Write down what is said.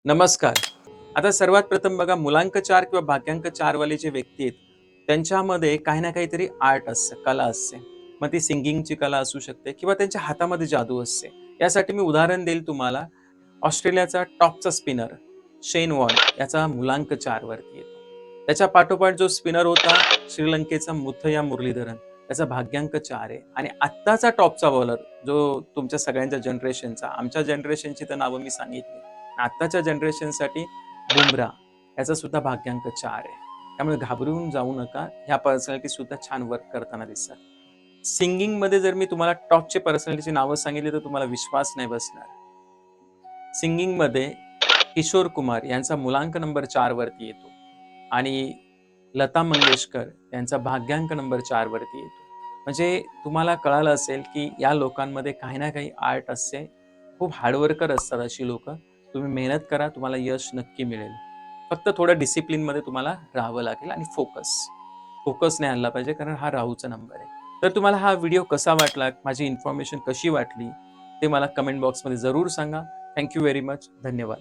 नमस्कार. आता सर्वात प्रथम बघा मुलांक 4 किंवा भाग्यांक 4 वाले जे व्यक्ती आहेत, त्यांच्यामध्ये काही ना काहीतरी आर्ट असतं, कला असते. मग ती सिंगिंगची कला असू शकते किंवा त्यांच्या हातामध्ये जादू असते. यासाठी मी उदाहरण देईल तुम्हाला. ऑस्ट्रेलियाचा टॉपचा स्पिनर शेन वॉर्न याचा मुलांक 4 वरती येतो. त्याच्या पाठोपाठ जो स्पिनर होता श्रीलंकेचा मुथय्या मुरलीधरन, त्याचा भाग्यांक 4 आहे. आणि आत्ताचा टॉपचा बॉलर जो तुमच्या सगळ्यांच्या जनरेशनचा, आमच्या जनरेशनची तर नावं मी सांगितली. आत्ताच्या जनरेशनसाठी बुमरा याचा सुद्धा भाग्यांक 4 आहे. त्यामुळे घाबरून जाऊ नका. ह्या पर्सनॅलिटी सुद्धा छान वर्क करताना दिसतात. सिंगिंगमध्ये जर मी तुम्हाला टॉपचे पर्सनॅलिटीची नावं सांगितली तर तुम्हाला विश्वास नाही बसणार. सिंगिंगमध्ये किशोर कुमार यांचा मुलांक नंबर 4 वरती येतो आणि लता मंगेशकर यांचा भाग्यांक नंबर 4 वरती येतो. म्हणजे तुम्हाला कळालं असेल की या लोकांमध्ये काही ना काही आर्ट असते. खूप हार्डवर्कर असतात अशी लोकं. तुम्ही मेहनत करा, तुम्हाला यश नक्की मिळेल. फक्त थोडं डिसिप्लिनमध्ये तुम्हाला राहावं लागेल आणि फोकस नाही आणला पाहिजे, कारण हा राहूचा नंबर आहे. तर तुम्हाला हा व्हिडिओ कसा वाटला, माझी इन्फॉर्मेशन कशी वाटली, ते मला कमेंट बॉक्समध्ये जरूर सांगा. Thank you very much. धन्यवाद.